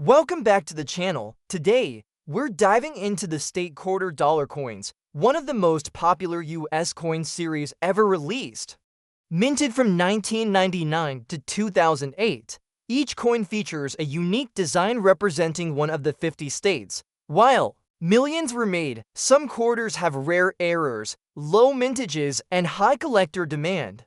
Welcome back to the channel. Today, we're diving into the state quarter dollar coins, one of the most popular US coin series ever released. Minted from 1999 to 2008, each coin features a unique design representing one of the 50 states. While millions were made, some quarters have rare errors, low mintages, and high collector demand.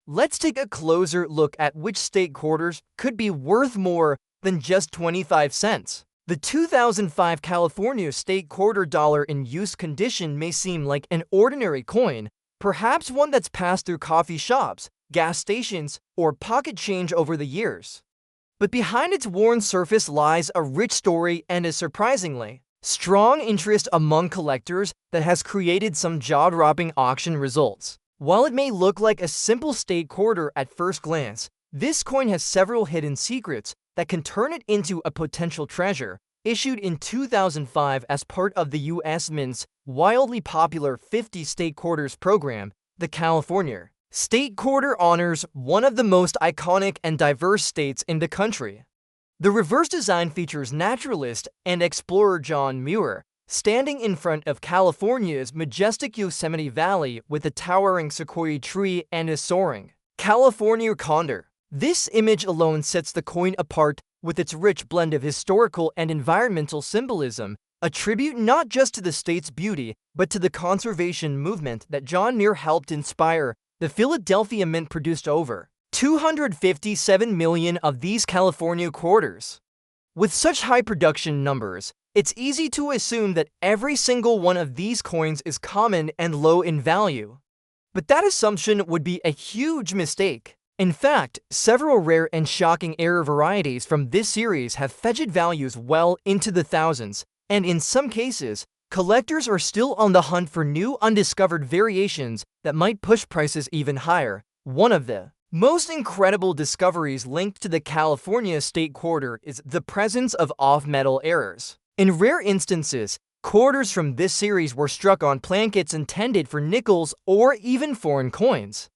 Let's take a closer look at which state quarters could be worth more than just 25 cents. The 2005 California state quarter dollar in use condition may seem like an ordinary coin, perhaps one that's passed through coffee shops, gas stations, or pocket change over the years. But behind its worn surface lies a rich story and a surprisingly strong interest among collectors that has created some jaw-dropping auction results. While it may look like a simple state quarter at first glance, this coin has several hidden secrets that can turn it into a potential treasure. Issued in 2005 as part of the U.S. Mint's wildly popular 50 state quarters program, the California state quarter honors one of the most iconic and diverse states in the country. The reverse design features naturalist and explorer John Muir standing in front of California's majestic Yosemite Valley with a towering sequoia tree and a soaring California condor. This image alone sets the coin apart with its rich blend of historical and environmental symbolism, a tribute not just to the state's beauty, but to the conservation movement that John Muir helped inspire. The Philadelphia Mint produced over 257 million of these California quarters. With such high production numbers, it's easy to assume that every single one of these coins is common and low in value. But that assumption would be a huge mistake. In fact, several rare and shocking error varieties from this series have fetched values well into the thousands, and in some cases, collectors are still on the hunt for new undiscovered variations that might push prices even higher. One of the most incredible discoveries linked to the California state quarter is the presence of off-metal errors. In rare instances, quarters from this series were struck on plankets intended for nickels or even foreign coins.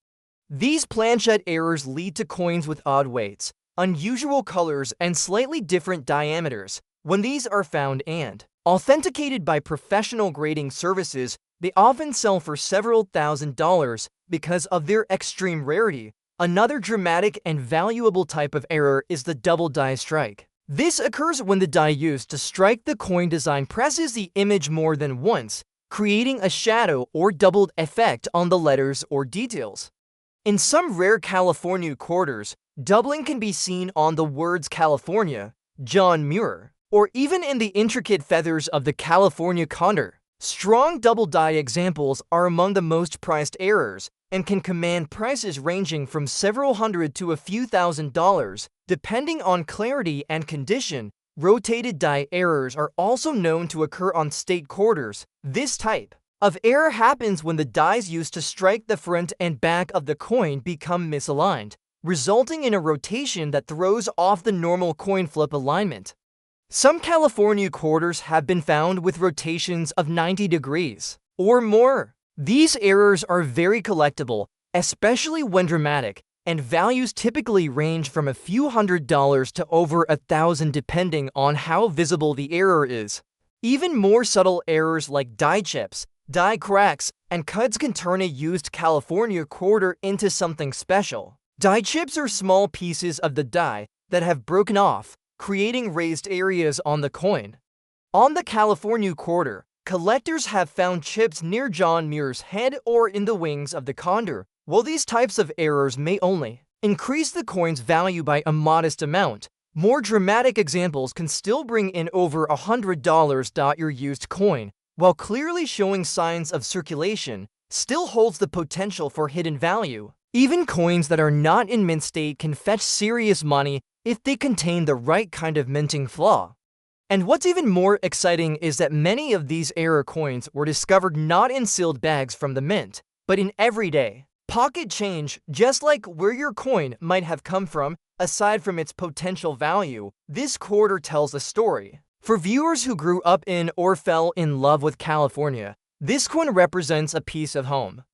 These planchette errors lead to coins with odd weights, unusual colors, and slightly different diameters. When these are found and authenticated by professional grading services, they often sell for several $1,000s because of their extreme rarity. Another dramatic and valuable type of error is the double die strike. This occurs when the die used to strike the coin design presses the image more than once, creating a shadow or doubled effect on the letters or details. In some rare California quarters, doubling can be seen on the words California, John Muir, or even in the intricate feathers of the California condor. Strong double die examples are among the most prized errors and can command prices ranging from several hundred to a few $1,000s, depending on clarity and condition. Rotated die errors are also known to occur on state quarters. This type of error happens when the dies used to strike the front and back of the coin become misaligned, resulting in a rotation that throws off the normal coin flip alignment. Some California quarters have been found with rotations of 90 degrees or more. These errors are very collectible, especially when dramatic, and values typically range from a few $100s to over $1,000 depending on how visible the error is. Even more subtle errors like die chips, die cracks, and cuts can turn a used California quarter into something special. Die chips are small pieces of the die that have broken off, creating raised areas on the coin. On the California quarter, collectors have found chips near John Muir's head or in the wings of the condor. While these types of errors may only increase the coin's value by a modest amount, more dramatic examples can still bring in over $100. Your used coin, while clearly showing signs of circulation, still holds the potential for hidden value. Even coins that are not in mint state can fetch serious money if they contain the right kind of minting flaw. And what's even more exciting is that many of these error coins were discovered not in sealed bags from the mint, but in everyday pocket change. Just like where your coin might have come from, aside from its potential value, this quarter tells a story. For viewers who grew up in or fell in love with California, this coin represents a piece of home.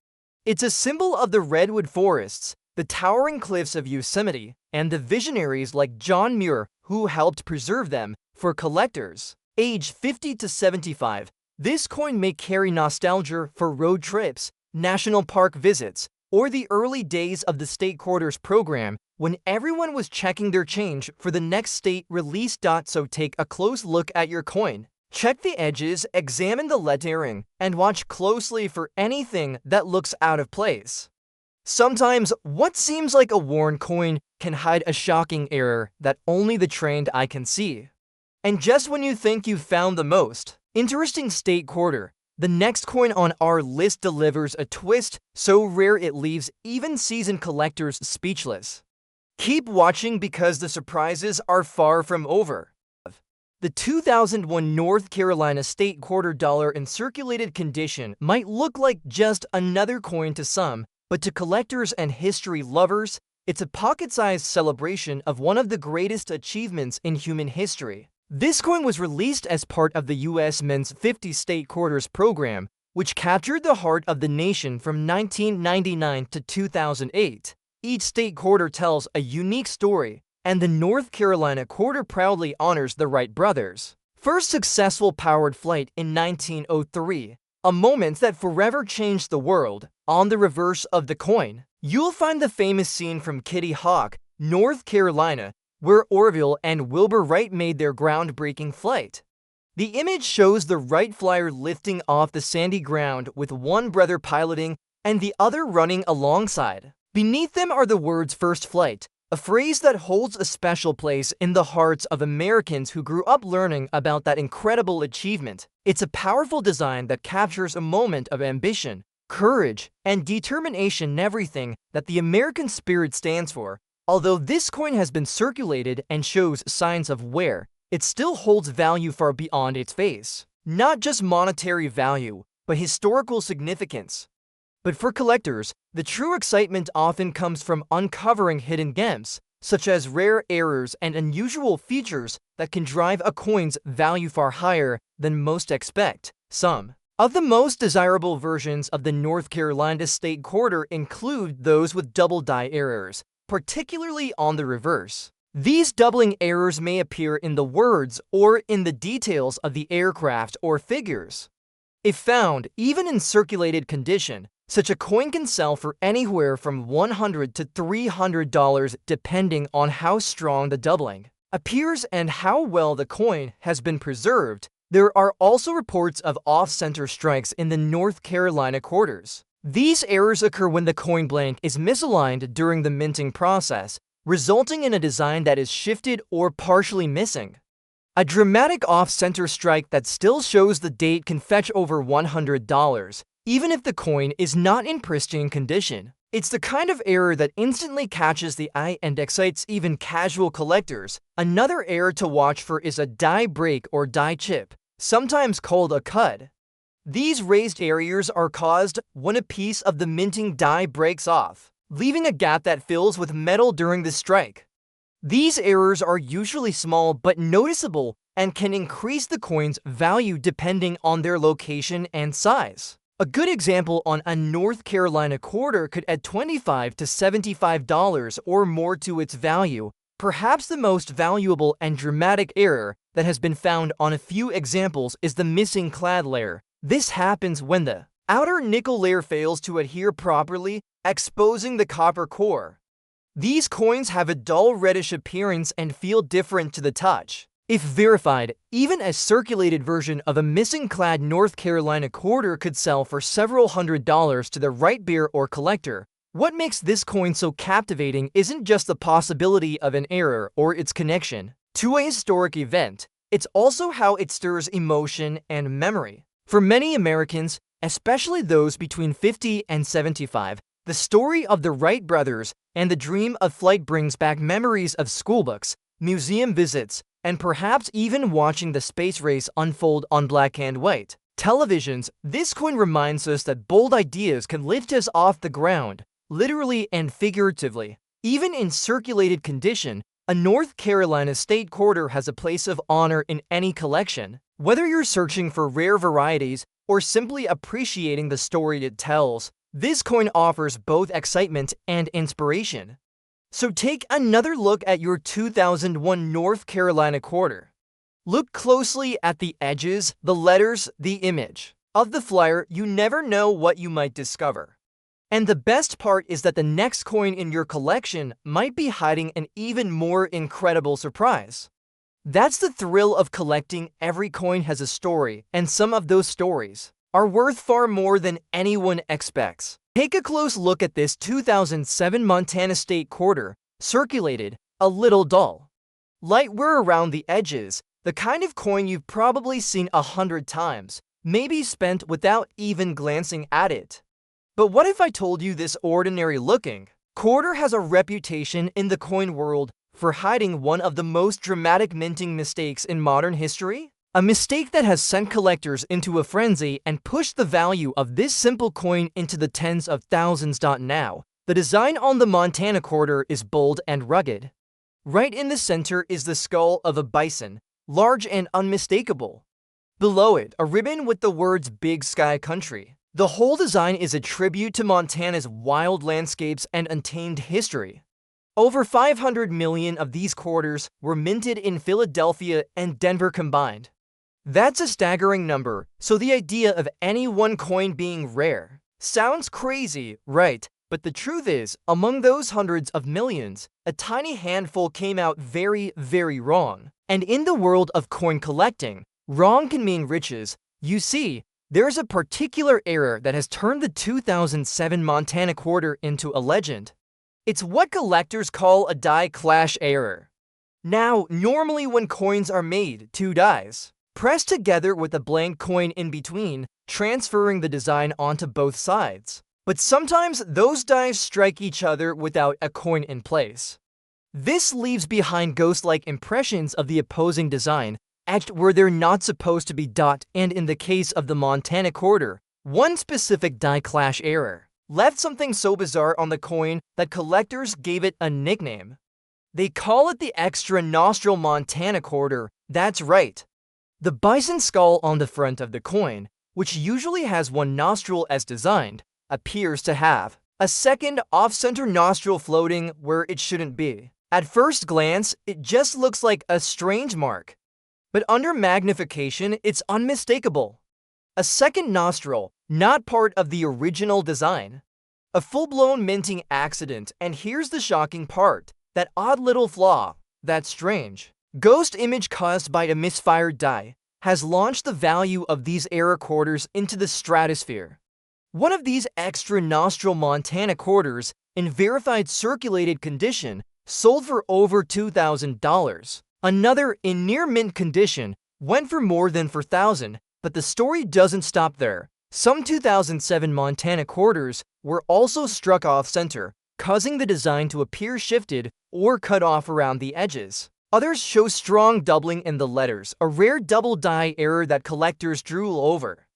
It's a symbol of the redwood forests, the towering cliffs of Yosemite, and the visionaries like John Muir who helped preserve them. For collectors, age 50 to 75, this coin may carry nostalgia for road trips, national park visits, or the early days of the state quarters program when everyone was checking their change for the next state release. So take a close look at your coin. Check the edges, examine the lettering, and watch closely for anything that looks out of place. Sometimes, what seems like a worn coin can hide a shocking error that only the trained eye can see. And just when you think you've found the most interesting state quarter, the next coin on our list delivers a twist so rare it leaves even seasoned collectors speechless. Keep watching because the surprises are far from over. The 2001 North Carolina state quarter dollar in circulated condition might look like just another coin to some, but to collectors and history lovers, it's a pocket-sized celebration of one of the greatest achievements in human history. This coin was released as part of the U.S. Men's 50 State Quarters program, which captured the heart of the nation from 1999 to 2008. Each state quarter tells a unique story, and the North Carolina quarter proudly honors the Wright brothers' first successful powered flight in 1903, a moment that forever changed the world. On the reverse of the coin, you'll find the famous scene from Kitty Hawk, North Carolina, where Orville and Wilbur Wright made their groundbreaking flight. The image shows the Wright flyer lifting off the sandy ground with one brother piloting and the other running alongside. Beneath them are the words "First Flight," a phrase that holds a special place in the hearts of Americans who grew up learning about that incredible achievement. It's a powerful design that captures a moment of ambition, courage, and determination, everything that the American spirit stands for. Although this coin has been circulated and shows signs of wear, it still holds value far beyond its face. Not just monetary value, but historical significance. But for collectors, the true excitement often comes from uncovering hidden gems, such as rare errors and unusual features that can drive a coin's value far higher than most expect. Some of the most desirable versions of the North Carolina state quarter include those with double die errors, particularly on the reverse. These doubling errors may appear in the words or in the details of the aircraft or figures. If found, even in circulated condition, such a coin can sell for anywhere from $100 to $300 depending on how strong the doubling appears and how well the coin has been preserved. There are also reports of off-center strikes in the North Carolina quarters. These errors occur when the coin blank is misaligned during the minting process, resulting in a design that is shifted or partially missing. A dramatic off-center strike that still shows the date can fetch over $100, even if the coin is not in pristine condition. It's the kind of error that instantly catches the eye and excites even casual collectors. Another error to watch for is a die break or die chip, sometimes called a cud. These raised areas are caused when a piece of the minting die breaks off, leaving a gap that fills with metal during the strike. These errors are usually small but noticeable and can increase the coin's value depending on their location and size. A good example on a North Carolina quarter could add $25 to $75 or more to its value. Perhaps the most valuable and dramatic error that has been found on a few examples is the missing clad layer. This happens when the outer nickel layer fails to adhere properly, exposing the copper core. These coins have a dull reddish appearance and feel different to the touch. If verified, even a circulated version of a missing clad North Carolina quarter could sell for several $100s to the right bear or collector. What makes this coin so captivating isn't just the possibility of an error or its connection to a historic event, it's also how it stirs emotion and memory. For many Americans, especially those between 50 and 75, the story of the Wright brothers and the dream of flight brings back memories of schoolbooks, museum visits, and perhaps even watching the space race unfold on black and white televisions. This coin reminds us that bold ideas can lift us off the ground, literally and figuratively. Even in circulated condition, a North Carolina state quarter has a place of honor in any collection. Whether you're searching for rare varieties or simply appreciating the story it tells, this coin offers both excitement and inspiration. So take another look at your 2001 North Carolina quarter. Look closely at the edges, the letters, the image of the flyer. You never know what you might discover. And the best part is that the next coin in your collection might be hiding an even more incredible surprise. That's the thrill of collecting. Every coin has a story, and some of those stories are worth far more than anyone expects. Take a close look at this 2007 Montana State quarter, circulated, a little dull. Light wear around the edges, the kind of coin you've probably seen 100 times, maybe spent without even glancing at it. But what if I told you this ordinary-looking quarter has a reputation in the coin world for hiding one of the most dramatic minting mistakes in modern history? A mistake that has sent collectors into a frenzy and pushed the value of this simple coin into the tens of thousands. Now, the design on the Montana quarter is bold and rugged. Right in the center is the skull of a bison, large and unmistakable. Below it, a ribbon with the words Big Sky Country. The whole design is a tribute to Montana's wild landscapes and untamed history. Over 500 million of these quarters were minted in Philadelphia and Denver combined. That's a staggering number, so the idea of any one coin being rare sounds crazy, right? But the truth is, among those hundreds of millions, a tiny handful came out very, very wrong. And in the world of coin collecting, wrong can mean riches. You see, there's a particular error that has turned the 2007 Montana quarter into a legend. It's what collectors call a die clash error. Now, normally when coins are made, two dies pressed together with a blank coin in between, transferring the design onto both sides. But sometimes those dies strike each other without a coin in place. This leaves behind ghost-like impressions of the opposing design, etched where they're not supposed to be. And in the case of the Montana quarter, one specific die clash error left something so bizarre on the coin that collectors gave it a nickname. They call it the extra nostril Montana quarter. That's right. The bison skull on the front of the coin, which usually has one nostril as designed, appears to have a second off-center nostril floating where it shouldn't be. At first glance, it just looks like a strange mark. But under magnification, it's unmistakable. A second nostril, not part of the original design. A full-blown minting accident, and here's the shocking part. That odd little flaw, that strange ghost image caused by a misfired die, has launched the value of these error quarters into the stratosphere. One of these extra nostril Montana quarters, in verified circulated condition, sold for over $2,000. Another, in near mint condition, went for more than $4,000, but the story doesn't stop there. Some 2007 Montana quarters were also struck off-center, causing the design to appear shifted or cut off around the edges. Others show strong doubling in the letters, a rare double die error that collectors drool over.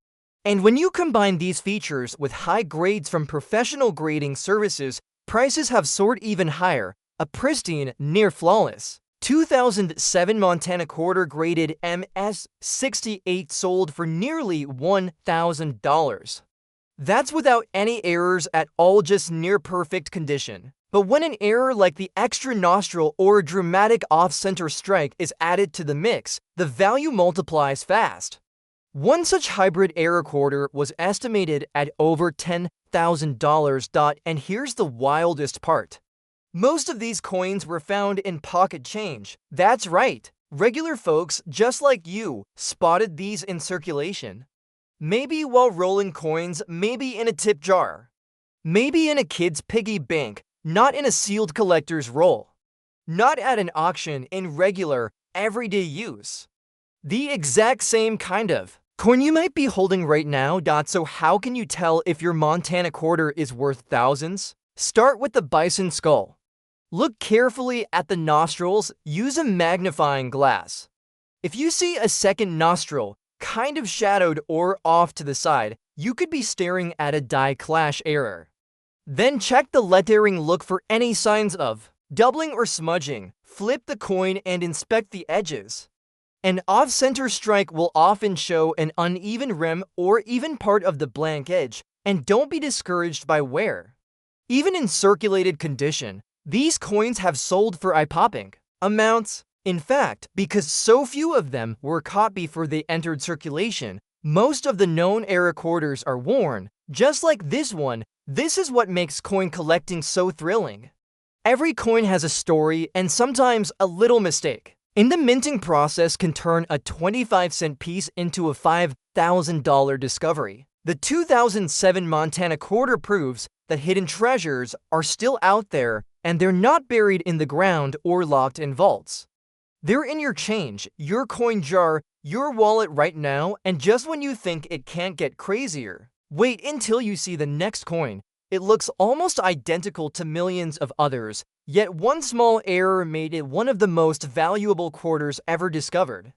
And when you combine these features with high grades from professional grading services, prices have soared even higher. A pristine, near-flawless 2007 Montana quarter graded MS-68 sold for nearly $1,000. That's without any errors at all, just near-perfect condition. But when an error like the extra nostril or a dramatic off-center strike is added to the mix, the value multiplies fast. One such hybrid error quarter was estimated at over $10,000. And here's the wildest part. Most of these coins were found in pocket change. That's right, regular folks just like you spotted these in circulation. Maybe while rolling coins, maybe in a tip jar. Maybe in a kid's piggy bank, not in a sealed collector's roll. Not at an auction, in regular, everyday use. The exact same kind of coin you might be holding right now. So how can you tell if your Montana quarter is worth thousands? Start with the bison skull. Look carefully at the nostrils, use a magnifying glass. If you see a second nostril, kind of shadowed or off to the side, you could be staring at a die clash error. Then check the lettering, look for any signs of doubling or smudging. Flip the coin and inspect the edges. An off-center strike will often show an uneven rim or even part of the blank edge, and don't be discouraged by wear. Even in circulated condition, these coins have sold for eye-popping amounts. In fact, because so few of them were caught before they entered circulation, most of the known era quarters are worn. Just like this one, this is what makes coin collecting so thrilling. Every coin has a story and sometimes a little mistake. In the minting process can turn a 25-cent piece into a $5,000 discovery. The 2007 Montana quarter proves that hidden treasures are still out there and they're not buried in the ground or locked in vaults. They're in your change, your coin jar, your wallet right now, and just when you think it can't get crazier, wait until you see the next coin. It looks almost identical to millions of others, yet one small error made it one of the most valuable quarters ever discovered.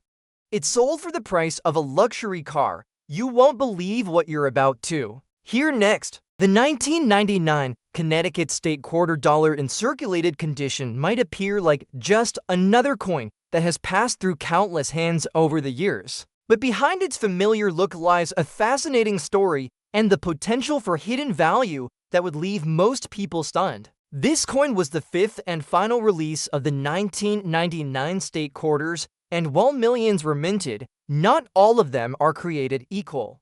It sold for the price of a luxury car. You won't believe what you're about to hear next. The 1999 Connecticut state quarter dollar in circulated condition might appear like just another coin that has passed through countless hands over the years. But behind its familiar look lies a fascinating story and the potential for hidden value that would leave most people stunned. This coin was the fifth and final release of the 1999 state quarters, and while millions were minted, not all of them are created equal.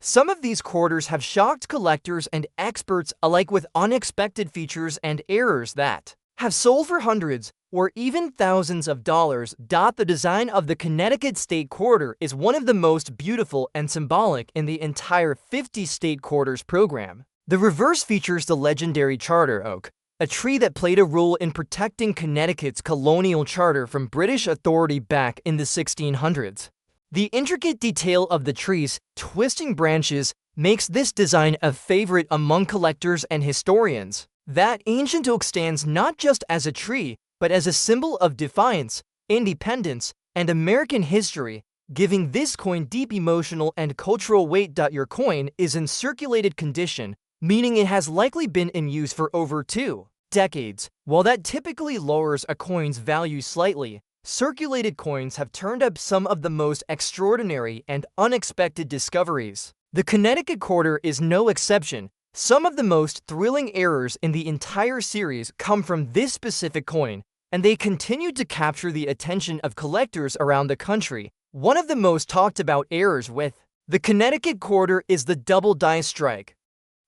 Some of these quarters have shocked collectors and experts alike with unexpected features and errors that have sold for hundreds or even thousands of dollars. The design of the Connecticut state quarter is one of the most beautiful and symbolic in the entire 50 state quarters program. The reverse features the legendary charter oak, a tree that played a role in protecting Connecticut's colonial charter from British authority back in the 1600s. The intricate detail of the tree's twisting branches makes this design a favorite among collectors and historians. That ancient oak stands not just as a tree, but as a symbol of defiance, independence, and American history, giving this coin deep emotional and cultural weight. Your coin is in circulated condition, meaning it has likely been in use for over 2 decades. While that typically lowers a coin's value slightly, circulated coins have turned up some of the most extraordinary and unexpected discoveries. The Connecticut quarter is no exception. Some of the most thrilling errors in the entire series come from this specific coin, and they continue to capture the attention of collectors around the country. One of the most talked about errors with the Connecticut quarter is the double die strike.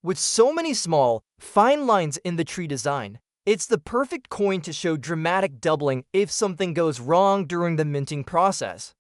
With so many small, fine lines in the tree design, it's the perfect coin to show dramatic doubling if something goes wrong during the minting process.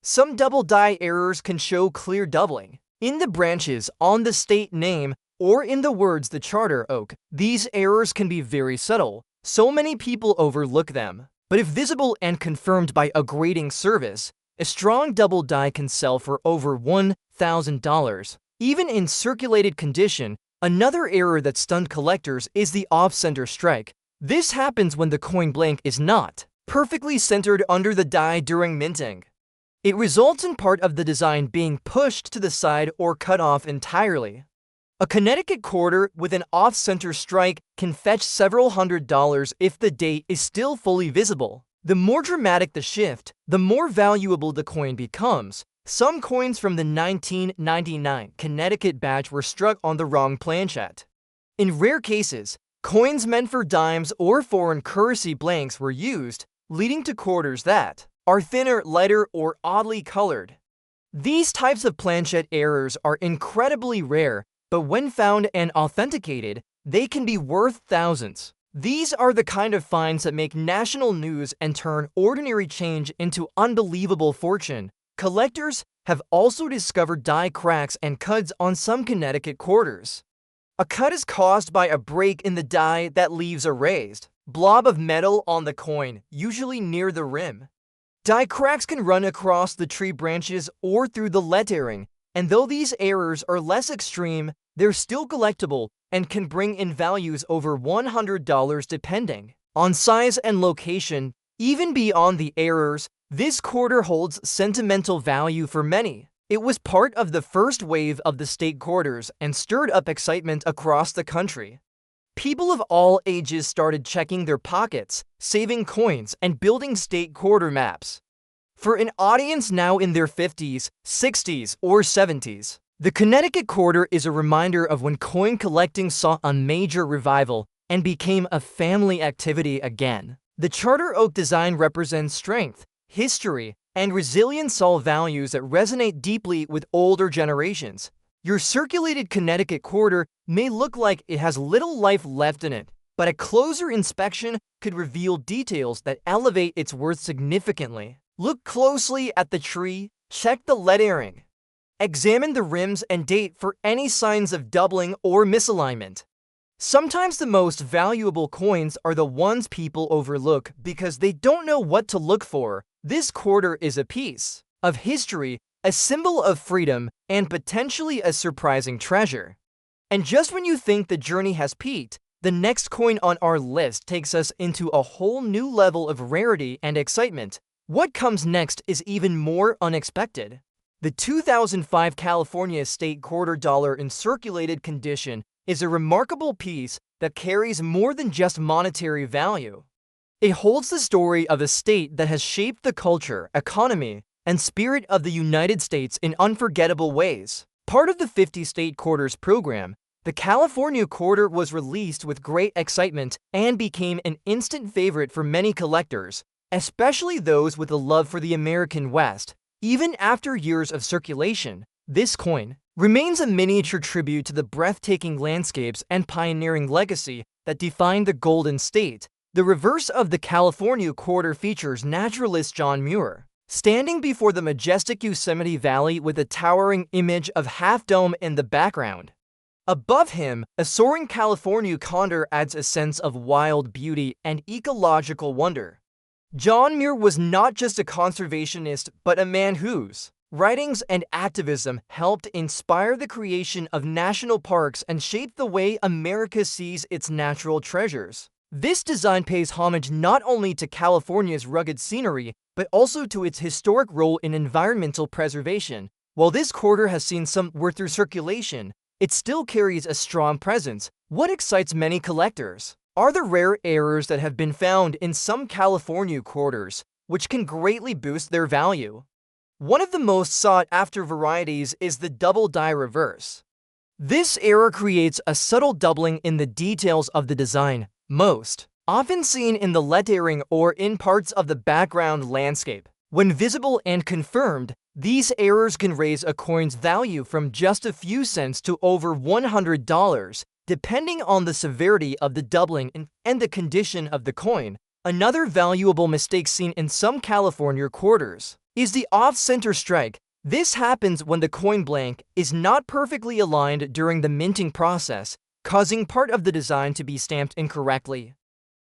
Some double die errors can show clear doubling in the branches, on the state name, or in the words the charter oak. These errors can be very subtle, so many people overlook them. But if visible and confirmed by a grading service, a strong double die can sell for over $1,000. Even in circulated condition, another error that stunned collectors is the off-center strike. This happens when the coin blank is not perfectly centered under the die during minting. It results in part of the design being pushed to the side or cut off entirely. A Connecticut quarter with an off-center strike can fetch several $100s if the date is still fully visible. The more dramatic the shift, the more valuable the coin becomes. Some coins from the 1999 Connecticut batch were struck on the wrong planchet. In rare cases, coins meant for dimes or foreign currency blanks were used, leading to quarters that are thinner, lighter, or oddly colored. These types of planchet errors are incredibly rare, but when found and authenticated, they can be worth thousands. These are the kind of finds that make national news and turn ordinary change into unbelievable fortune. Collectors have also discovered die cracks and cuts on some Connecticut quarters. A cut is caused by a break in the die that leaves a raised blob of metal on the coin, usually near the rim. Die cracks can run across the tree branches or through the lettering, and though these errors are less extreme, they're still collectible and can bring in values over $100 depending on size and location. Even beyond the errors, this quarter holds sentimental value for many. It was part of the first wave of the state quarters and stirred up excitement across the country. People of all ages started checking their pockets, saving coins, and building state quarter maps. For an audience now in their 50s, 60s, or 70s, the Connecticut quarter is a reminder of when coin collecting saw a major revival and became a family activity again. The Charter Oak design represents strength, history, and resilience, all values that resonate deeply with older generations. Your circulated Connecticut quarter may look like it has little life left in it, but a closer inspection could reveal details that elevate its worth significantly. Look closely at the tree, check the lettering. Examine the rims and date for any signs of doubling or misalignment. Sometimes the most valuable coins are the ones people overlook because they don't know what to look for. This quarter is a piece of history, a symbol of freedom, and potentially a surprising treasure. And just when you think the journey has peaked, the next coin on our list takes us into a whole new level of rarity and excitement. What comes next is even more unexpected. The 2005 California State Quarter Dollar in circulated condition is a remarkable piece that carries more than just monetary value. It holds the story of a state that has shaped the culture, economy, and spirit of the United States in unforgettable ways. Part of the 50 State Quarters program, the California Quarter was released with great excitement and became an instant favorite for many collectors, especially those with a love for the American West. Even after years of circulation, this coin remains a miniature tribute to the breathtaking landscapes and pioneering legacy that defined the Golden State. The reverse of the California Quarter features naturalist John Muir, standing before the majestic Yosemite Valley with a towering image of Half Dome in the background. Above him, a soaring California condor adds a sense of wild beauty and ecological wonder. John Muir was not just a conservationist, but a man whose writings and activism helped inspire the creation of national parks and shape the way America sees its natural treasures. This design pays homage not only to California's rugged scenery, but also to its historic role in environmental preservation. While this quarter has seen some wear through circulation, it still carries a strong presence. What excites many collectors are the rare errors that have been found in some California quarters, which can greatly boost their value. One of the most sought-after varieties is the double die reverse. This error creates a subtle doubling in the details of the design, most often seen in the lettering or in parts of the background landscape. When visible and confirmed, these errors can raise a coin's value from just a few cents to over $100, depending on the severity of the doubling and the condition of the coin. Another valuable mistake seen in some California quarters is the off-center strike. This happens when the coin blank is not perfectly aligned during the minting process, causing part of the design to be stamped incorrectly.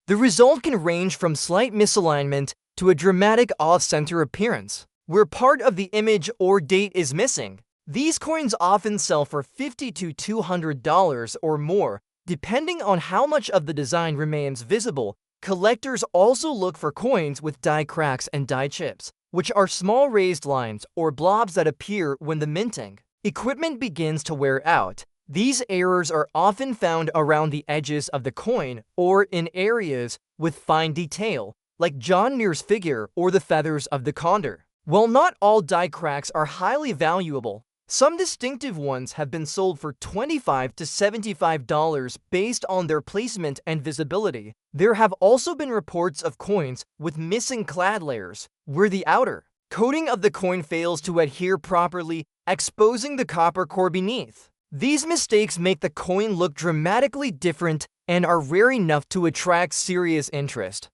The result can range from slight misalignment to a dramatic off-center appearance, where part of the image or date is missing. These coins often sell for $50 to $200 or more, depending on how much of the design remains visible. Collectors also look for coins with die cracks and die chips, which are small raised lines or blobs that appear when the minting equipment begins to wear out. These errors are often found around the edges of the coin or in areas with fine detail, like John Muir's figure or the feathers of the condor. While not all die cracks are highly valuable, some distinctive ones have been sold for $25 to $75 based on their placement and visibility. There have also been reports of coins with missing clad layers, where the outer coating of the coin fails to adhere properly, exposing the copper core beneath. These mistakes make the coin look dramatically different and are rare enough to attract serious interest.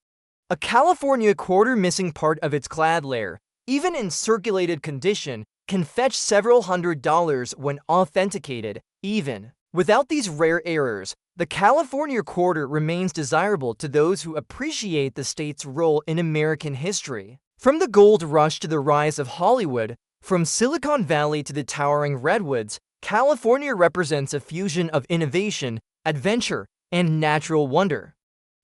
A California quarter missing part of its clad layer, even in circulated condition, can fetch several $100s when authenticated. Even without these rare errors, the California quarter remains desirable to those who appreciate the state's role in American history. From the gold rush to the rise of Hollywood, from Silicon Valley to the towering redwoods, California represents a fusion of innovation, adventure, and natural wonder.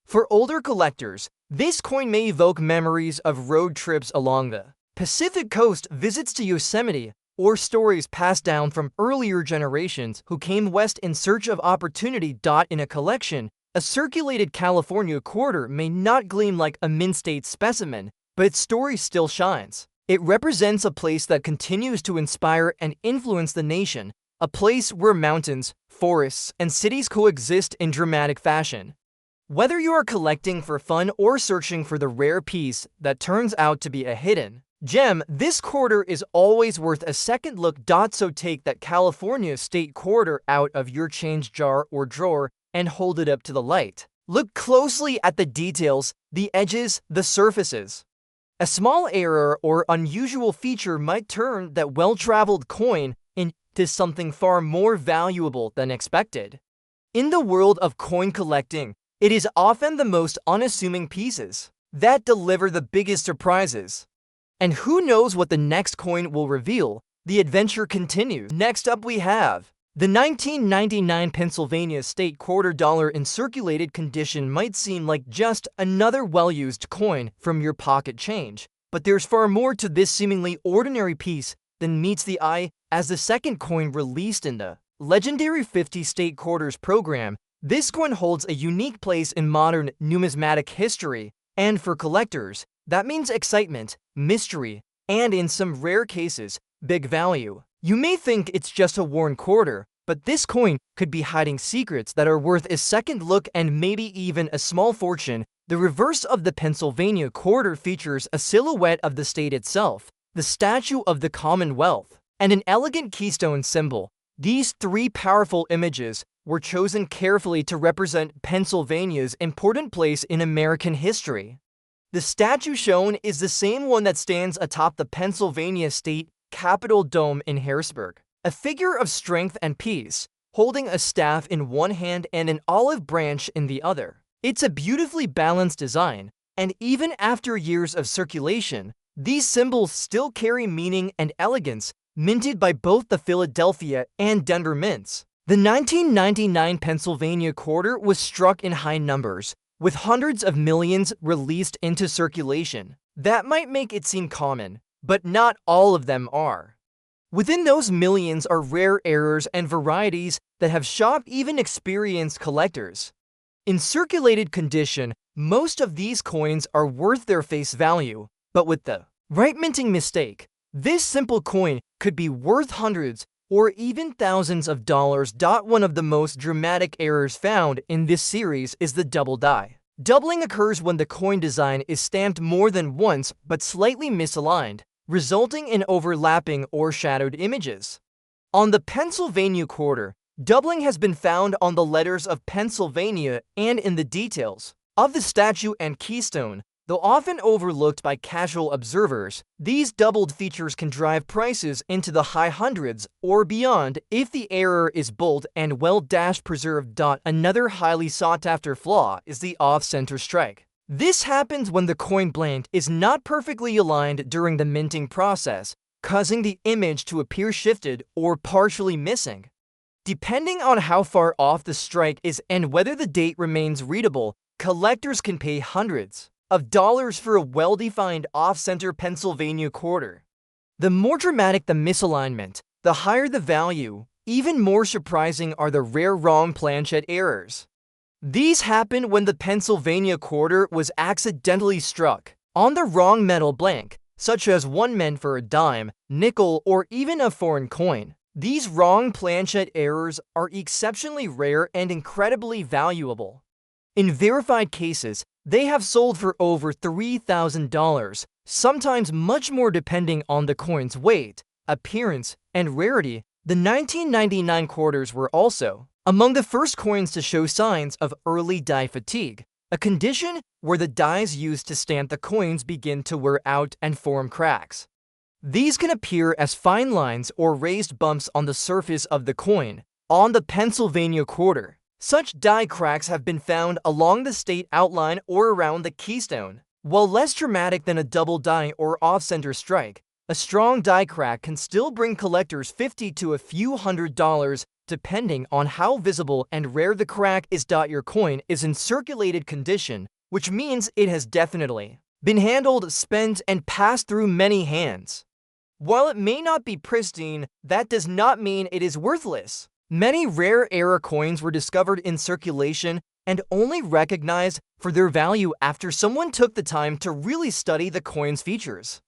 For older collectors, this coin may evoke memories of road trips along the Pacific Coast, visits to Yosemite, or stories passed down from earlier generations who came west in search of opportunity. In a collection, a circulated California quarter may not gleam like a mint-state specimen, but its story still shines. It represents a place that continues to inspire and influence the nation, a place where mountains, forests, and cities coexist in dramatic fashion. Whether you are collecting for fun or searching for the rare piece that turns out to be a hidden gem, this quarter is always worth a second look. So take that California state quarter out of your change jar or drawer and hold it up to the light. Look closely at the details, the edges, the surfaces. A small error or unusual feature might turn that well-traveled coin into something far more valuable than expected. In the world of coin collecting, it is often the most unassuming pieces that deliver the biggest surprises. And who knows what the next coin will reveal? The adventure continues. Next up we have the 1999 Pennsylvania State quarter dollar. In circulated condition might seem like just another well-used coin from your pocket change, but there's far more to this seemingly ordinary piece than meets the eye. As the second coin released in the legendary 50 state quarters program, this coin holds a unique place in modern numismatic history, and for collectors, that means excitement, mystery, and in some rare cases, big value. You may think it's just a worn quarter, but this coin could be hiding secrets that are worth a second look and maybe even a small fortune. The reverse of the Pennsylvania quarter features a silhouette of the state itself, the Statue of the Commonwealth, and an elegant keystone symbol. These three powerful images were chosen carefully to represent Pennsylvania's important place in American history. The statue shown is the same one that stands atop the Pennsylvania State Capitol Dome in Harrisburg, a figure of strength and peace, holding a staff in one hand and an olive branch in the other. It's a beautifully balanced design, and even after years of circulation, these symbols still carry meaning and elegance, minted by both the Philadelphia and Denver mints. The 1999 Pennsylvania quarter was struck in high numbers, with hundreds of millions released into circulation. That might make it seem common, but not all of them are. Within those millions are rare errors and varieties that have shocked even experienced collectors. In circulated condition, most of these coins are worth their face value, but with the right minting mistake, this simple coin could be worth hundreds or even thousands of dollars. One of the most dramatic errors found in this series is the double die. Doubling occurs when the coin design is stamped more than once but slightly misaligned, resulting in overlapping or shadowed images. On the Pennsylvania quarter, doubling has been found on the letters of Pennsylvania and in the details of the statue and keystone. Though often overlooked by casual observers, these doubled features can drive prices into the high hundreds or beyond if the error is bold and well-preserved. Another highly sought-after flaw is the off-center strike. This happens when the coin blank is not perfectly aligned during the minting process, causing the image to appear shifted or partially missing. Depending on how far off the strike is and whether the date remains readable, collectors can pay hundreds of dollars for a well-defined off-center Pennsylvania quarter. The more dramatic the misalignment, the higher the value. Even more surprising are the rare wrong planchet errors. These happen when the Pennsylvania quarter was accidentally struck on the wrong metal blank, such as one meant for a dime, nickel, or even a foreign coin. These wrong planchet errors are exceptionally rare and incredibly valuable. In verified cases, they have sold for over $3,000, sometimes much more depending on the coin's weight, appearance, and rarity. The 1999 quarters were also among the first coins to show signs of early die fatigue, a condition where the dies used to stamp the coins begin to wear out and form cracks. These can appear as fine lines or raised bumps on the surface of the coin. On the Pennsylvania quarter, such die cracks have been found along the state outline or around the keystone. While less dramatic than a double die or off-center strike, a strong die crack can still bring collectors $50 to a few $100, depending on how visible and rare the crack is. Your coin is in circulated condition, which means it has definitely been handled, spent, and passed through many hands. While it may not be pristine, that does not mean it is worthless. Many rare era coins were discovered in circulation and only recognized for their value after someone took the time to really study the coin's features.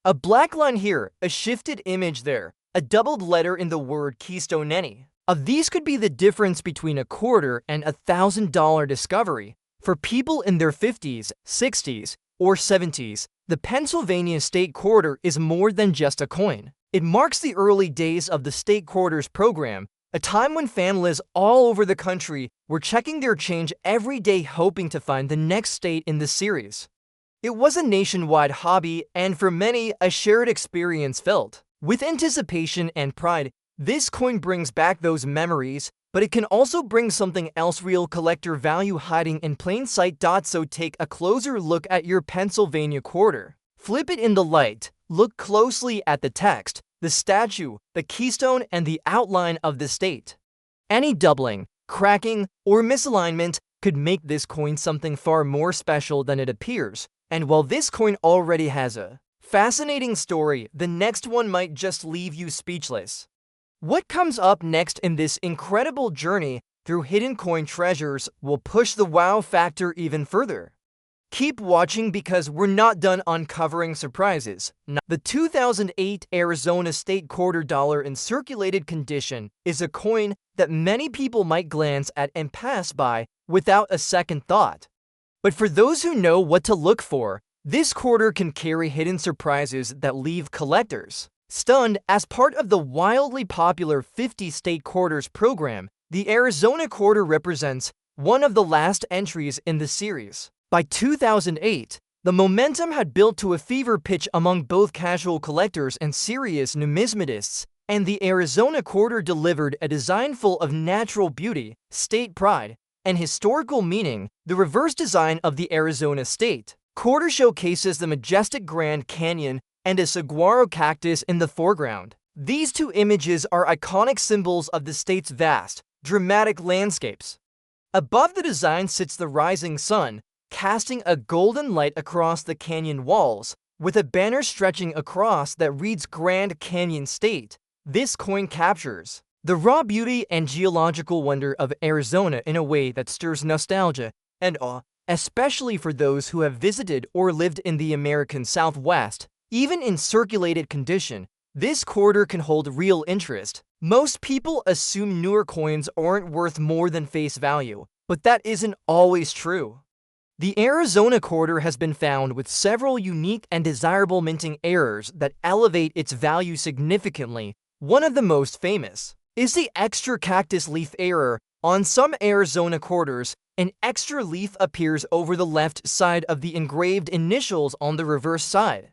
A black line here, a shifted image there, a doubled letter in the word keystone. Any of these could be the difference between a quarter and $1,000 discovery. For people in their 50s, 60s, or 70s, the Pennsylvania State Quarter is more than just a coin. It marks the early days of the State Quarters program, a time when families all over the country were checking their change every day hoping to find the next state in the series. It was a nationwide hobby and for many, a shared experience felt with anticipation and pride. This coin brings back those memories, but it can also bring something else, real collector value hiding in plain sight. So take a closer look at your Pennsylvania quarter. Flip it in the light, look closely at the text, the statue, the keystone, and the outline of the state. Any doubling, cracking, or misalignment could make this coin something far more special than it appears. And while this coin already has a fascinating story, the next one might just leave you speechless. What comes up next in this incredible journey through hidden coin treasures will push the wow factor even further. Keep watching because we're not done uncovering surprises. The 2008 Arizona State Quarter Dollar in circulated condition is a coin that many people might glance at and pass by without a second thought. But for those who know what to look for, this quarter can carry hidden surprises that leave collectors stunned. As part of the wildly popular 50 State Quarters program, the Arizona Quarter represents one of the last entries in the series. By 2008, the momentum had built to a fever pitch among both casual collectors and serious numismatists, and the Arizona Quarter delivered a design full of natural beauty, state pride, and historical meaning. The reverse design of the Arizona State Quarter showcases the majestic Grand Canyon and a saguaro cactus in the foreground. These two images are iconic symbols of the state's vast, dramatic landscapes. Above the design sits the rising sun, casting a golden light across the canyon walls, with a banner stretching across that reads Grand Canyon State. This coin captures the raw beauty and geological wonder of Arizona in a way that stirs nostalgia and awe, especially for those who have visited or lived in the American Southwest. Even in circulated condition, this quarter can hold real interest. Most people assume newer coins aren't worth more than face value, but that isn't always true. The Arizona Quarter has been found with several unique and desirable minting errors that elevate its value significantly. One of the most famous is the extra cactus leaf error. On some Arizona quarters, an extra leaf appears over the left side of the engraved initials on the reverse side.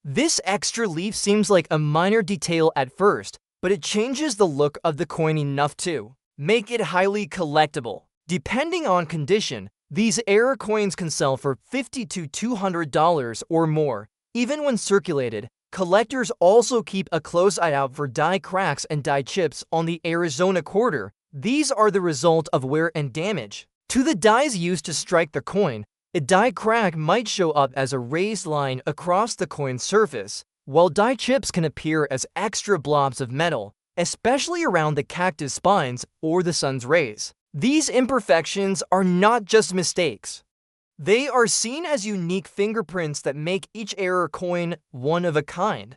This extra leaf seems like a minor detail at first, but it changes the look of the coin enough to make it highly collectible. Depending on condition, these error coins can sell for $50 to $200 or more. Even when circulated, collectors also keep a close eye out for die cracks and die chips on the Arizona Quarter. These are the result of wear and damage to the dies used to strike the coin. A die crack might show up as a raised line across the coin's surface, while die chips can appear as extra blobs of metal, especially around the cactus spines or the sun's rays. These imperfections are not just mistakes. They are seen as unique fingerprints that make each error coin one of a kind.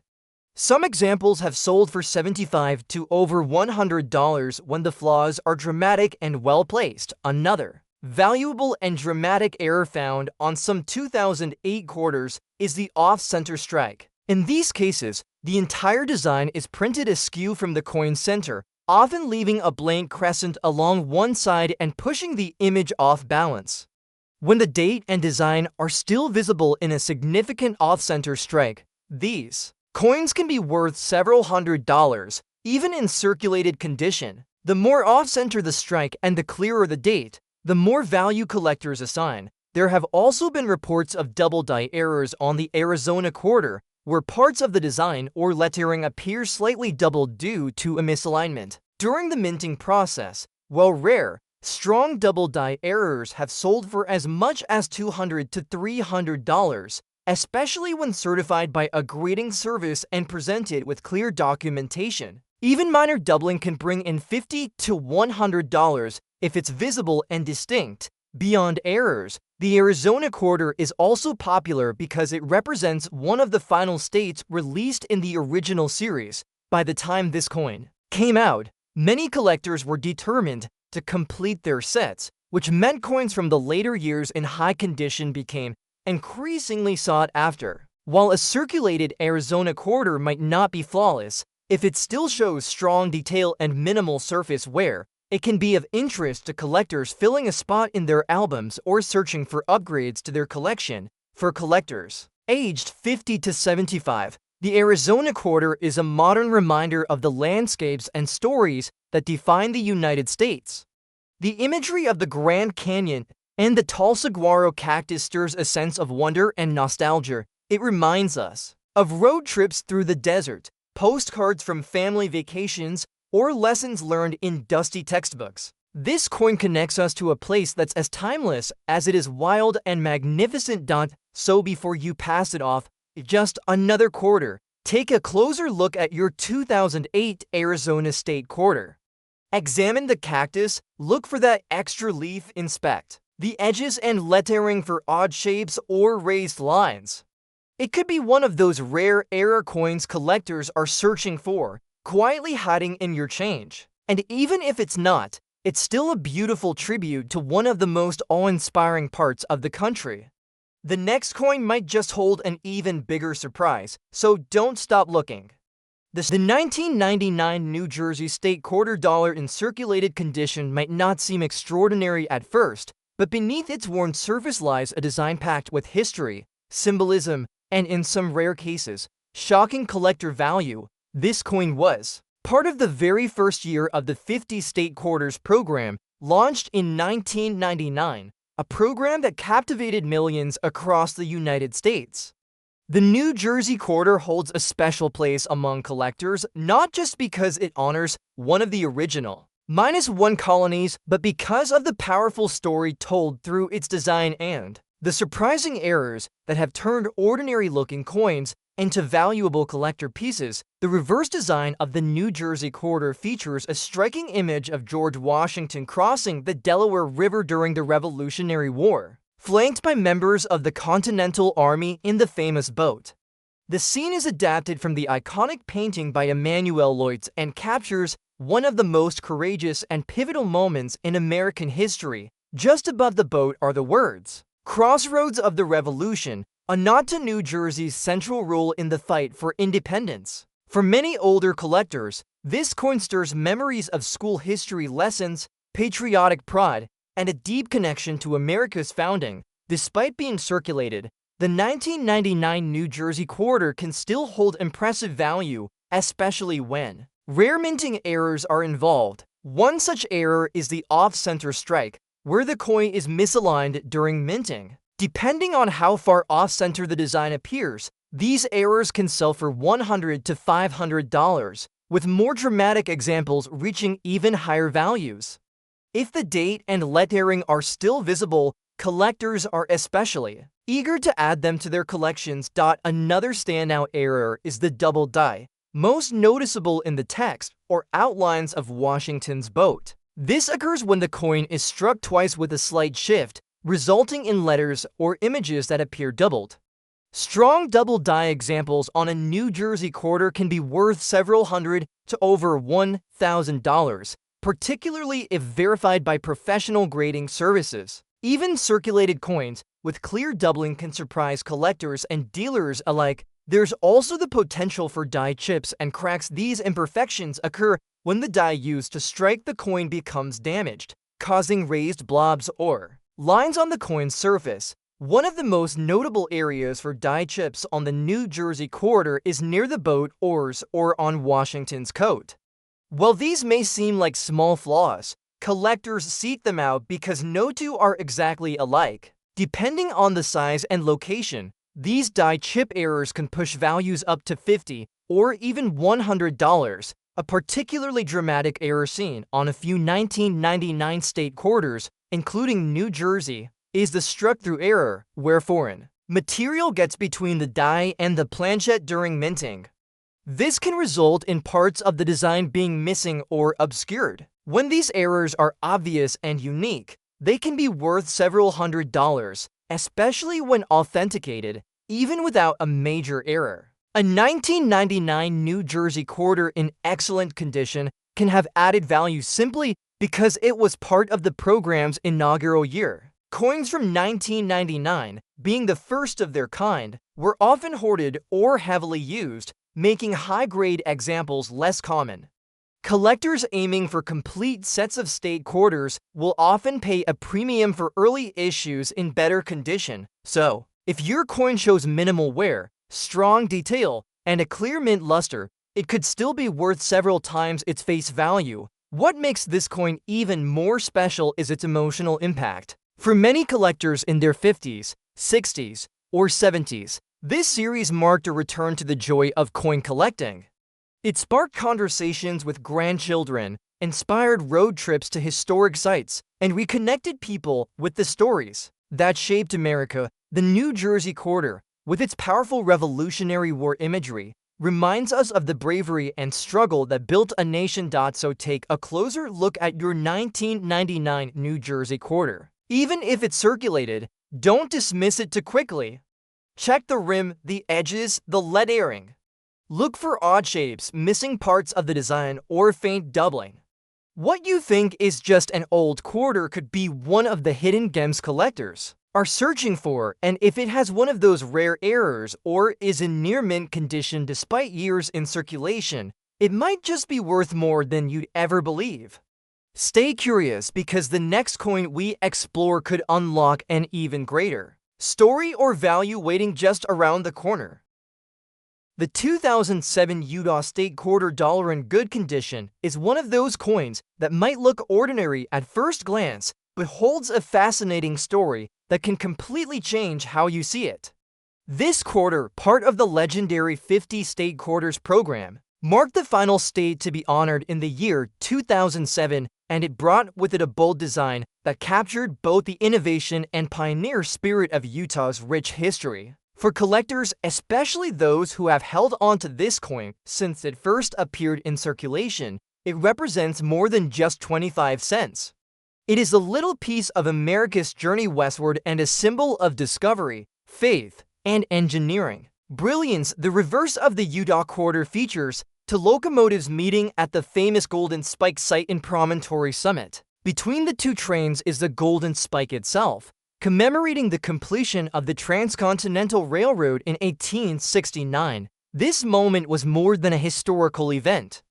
Some examples have sold for $75 to over $100 when the flaws are dramatic and well placed. Another valuable and dramatic error found on some 2008 quarters is the off-center strike. In these cases, the entire design is printed askew from the coin's center, often leaving a blank crescent along one side and pushing the image off balance. When the date and design are still visible in a significant off-center strike, these coins can be worth several $100s, even in circulated condition. The more off-center the strike and the clearer the date, the more value collectors assign. There have also been reports of double die errors on the Arizona Quarter, where parts of the design or lettering appear slightly doubled due to a misalignment. During the minting process, while rare, strong double die errors have sold for as much as $200 to $300, especially when certified by a grading service and presented with clear documentation. Even minor doubling can bring in $50 to $100 if it's visible and distinct. Beyond errors, the Arizona Quarter is also popular because it represents one of the final states released in the original series. By the time this coin came out, many collectors were determined to complete their sets, which meant coins from the later years in high condition became increasingly sought after. While a circulated Arizona quarter might not be flawless, if it still shows strong detail and minimal surface wear, it can be of interest to collectors filling a spot in their albums or searching for upgrades to their collection. For collectors aged 50 to 75, the Arizona quarter is a modern reminder of the landscapes and stories that define the United States. The imagery of the Grand Canyon and the tall saguaro cactus stirs a sense of wonder and nostalgia. It reminds us of road trips through the desert, postcards from family vacations, or lessons learned in dusty textbooks. This coin connects us to a place that's as timeless as it is wild and magnificent. So before you pass it off, just another quarter, take a closer look at your 2008 Arizona State quarter. Examine the cactus, look for that extra leaf, inspect the edges and lettering for odd shapes or raised lines. It could be one of those rare era coins collectors are searching for, quietly hiding in your change. And even if it's not, it's still a beautiful tribute to one of the most awe-inspiring parts of the country. The next coin might just hold an even bigger surprise, so don't stop looking. The 1999 New Jersey State quarter dollar in circulated condition might not seem extraordinary at first, but beneath its worn surface lies a design packed with history, symbolism, and in some rare cases, shocking collector value. This coin was part of the very first year of the 50 State Quarters program, launched in 1999, a program that captivated millions across the United States. The New Jersey quarter holds a special place among collectors, not just because it honors one of the original -1 colonies, but because of the powerful story told through its design and the surprising errors that have turned ordinary-looking coins into valuable collector pieces. The reverse design of the New Jersey quarter features a striking image of George Washington crossing the Delaware River during the Revolutionary War, flanked by members of the Continental Army in the famous boat. The scene is adapted from the iconic painting by Emmanuel Leutz and captures one of the most courageous and pivotal moments in American history. Just above the boat are the words, "Crossroads of the Revolution," a nod to New Jersey's central role in the fight for independence. For many older collectors, this coin stirs memories of school history lessons, patriotic pride, and a deep connection to America's founding. Despite being circulated, the 1999 New Jersey quarter can still hold impressive value, especially when rare minting errors are involved. One such error is the off-center strike, where the coin is misaligned during minting. Depending on how far off-center the design appears, these errors can sell for $100 to $500, with more dramatic examples reaching even higher values. If the date and lettering are still visible, collectors are especially eager to add them to their collections. Another standout error is the double die, most noticeable in the text or outlines of Washington's boat. This occurs when the coin is struck twice with a slight shift, resulting in letters or images that appear doubled. Strong double die examples on a New Jersey quarter can be worth several hundred to over $1,000, particularly if verified by professional grading services. Even circulated coins with clear doubling can surprise collectors and dealers alike. There's also the potential for die chips and cracks. These imperfections occur when the die used to strike the coin becomes damaged, causing raised blobs or lines on the coin's surface. One of the most notable areas for die chips on the New Jersey quarter is near the boat oars or on Washington's coat. While these may seem like small flaws, collectors seek them out because no two are exactly alike. Depending on the size and location, these die chip errors can push values up to $50 or even $100. A particularly dramatic error seen on a few 1999 state quarters, including New Jersey, is the struck-through error, where foreign material gets between the die and the planchet during minting. This can result in parts of the design being missing or obscured. When these errors are obvious and unique, they can be worth several $100s, especially when authenticated, even without a major error. A 1999 New Jersey quarter in excellent condition can have added value simply because it was part of the program's inaugural year. Coins from 1999, being the first of their kind, were often hoarded or heavily used, making high-grade examples less common. Collectors aiming for complete sets of state quarters will often pay a premium for early issues in better condition. So, if your coin shows minimal wear, strong detail, and a clear mint luster, it could still be worth several times its face value. What makes this coin even more special is its emotional impact. For many collectors in their 50s, 60s, or 70s, this series marked a return to the joy of coin collecting. It sparked conversations with grandchildren, inspired road trips to historic sites, and reconnected people with the stories that shaped America. The New Jersey Quarter, with its powerful Revolutionary War imagery, reminds us of the bravery and struggle that built a nation. So take a closer look at your 1999 New Jersey Quarter. Even if it's circulated, don't dismiss it too quickly. Check the rim, the edges, the lead airing. Look for odd shapes, missing parts of the design, or faint doubling. What you think is just an old quarter could be one of the hidden gems collectors are searching for, and if it has one of those rare errors or is in near mint condition despite years in circulation, it might just be worth more than you'd ever believe. Stay curious, because the next coin we explore could unlock an even greater story or value waiting just around the corner. The 2007 Utah State Quarter Dollar in good condition is one of those coins that might look ordinary at first glance, but holds a fascinating story that can completely change how you see it. This quarter, part of the legendary 50 State Quarters program, marked the final state to be honored in the year 2007, and it brought with it a bold design that captured both the innovation and pioneer spirit of Utah's rich history. For collectors, especially those who have held on to this coin since it first appeared in circulation, it represents more than just 25 cents. It is a little piece of America's journey westward and a symbol of discovery, faith, and engineering brilliance. The reverse of the Utah Quarter features two locomotives meeting at the famous Golden Spike site in Promontory Summit. Between the two trains is the Golden Spike itself, commemorating the completion of the Transcontinental Railroad in 1869. This moment was more than a historical event.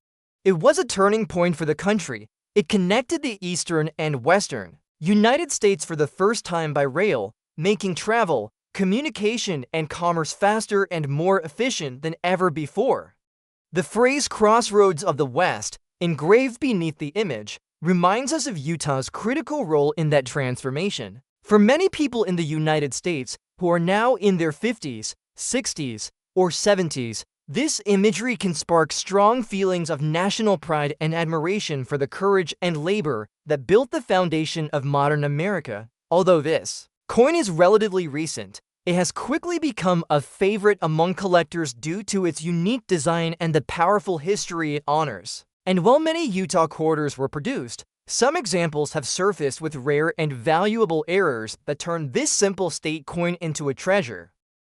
It was a turning point for the country. It connected the eastern and western United States for the first time by rail, making travel, communication, and commerce faster and more efficient than ever before. The phrase "Crossroads of the West," engraved beneath the image, reminds us of Utah's critical role in that transformation. For many people in the United States who are now in their 50s, 60s, or 70s, this imagery can spark strong feelings of national pride and admiration for the courage and labor that built the foundation of modern America. Although this coin is relatively recent, it has quickly become a favorite among collectors due to its unique design and the powerful history it honors. And while many Utah quarters were produced, some examples have surfaced with rare and valuable errors that turn this simple state coin into a treasure.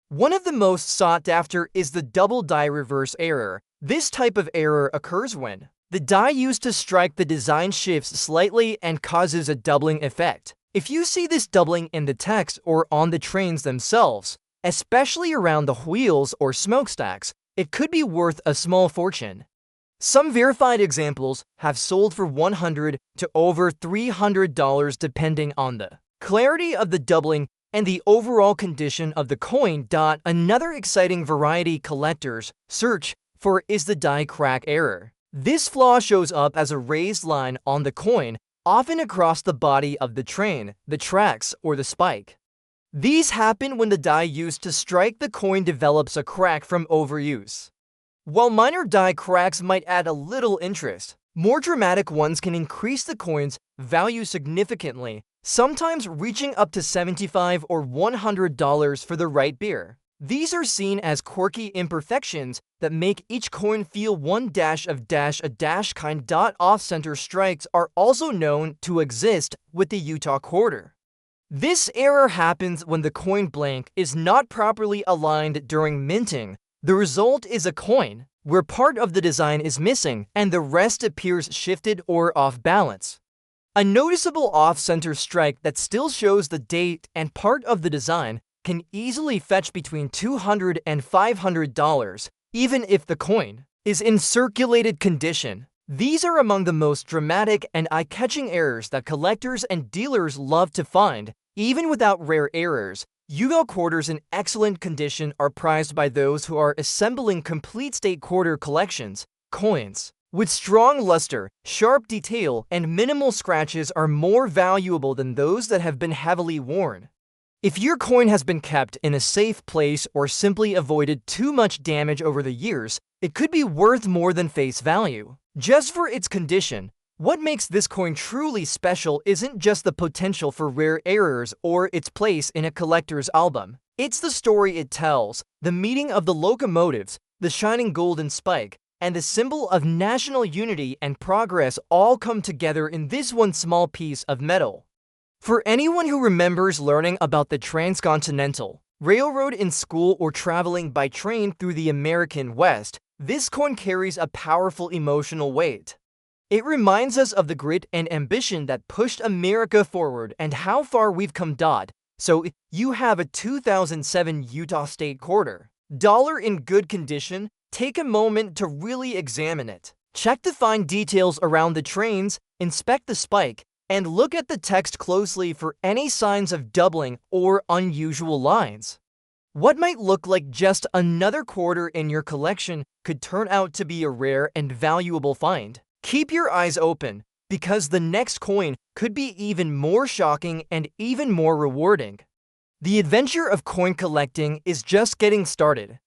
One of the most sought after is the double die reverse error. This type of error occurs when the die used to strike the design shifts slightly and causes a doubling effect. If you see this doubling in the text or on the trains themselves, especially around the wheels or smokestacks, it could be worth a small fortune. Some verified examples have sold for $100 to over $300 depending on the clarity of the doubling and the overall condition of the coin. Another exciting variety collectors search for is the die crack error. This flaw shows up as a raised line on the coin, often across the body of the train, the tracks, or the spike. These happen when the die used to strike the coin develops a crack from overuse. While minor die cracks might add a little interest, more dramatic ones can increase the coin's value significantly, sometimes reaching up to $75 or $100 for the right beer. These are seen as quirky imperfections that make each coin feel one dash of a dash kind. Off-center strikes are also known to exist with the Utah quarter. This error happens when the coin blank is not properly aligned during minting. The result is a coin where part of the design is missing and the rest appears shifted or off balance. A noticeable off-center strike that still shows the date and part of the design can easily fetch between $200 and $500, even if the coin is in circulated condition. These are among the most dramatic and eye-catching errors that collectors and dealers love to find. Even without rare errors, UVAL quarters in excellent condition are prized by those who are assembling complete state quarter collections. Coins with strong luster, sharp detail, and minimal scratches are more valuable than those that have been heavily worn. If your coin has been kept in a safe place or simply avoided too much damage over the years, it could be worth more than face value. Just for its condition, what makes this coin truly special isn't just the potential for rare errors or its place in a collector's album. It's the story it tells, the meaning of the locomotives, the shining golden spike, and the symbol of national unity and progress all come together in this one small piece of metal. For anyone who remembers learning about the Transcontinental Railroad in school or traveling by train through the American West, this coin carries a powerful emotional weight. It reminds us of the grit and ambition that pushed America forward and how far we've come. So you have a 2007 Utah State quarter dollar in good condition. Take a moment to really examine it. Check the fine details around the trains, inspect the spike, and look at the text closely for any signs of doubling or unusual lines. What might look like just another quarter in your collection could turn out to be a rare and valuable find. Keep your eyes open, because the next coin could be even more shocking and even more rewarding. The adventure of coin collecting is just getting started.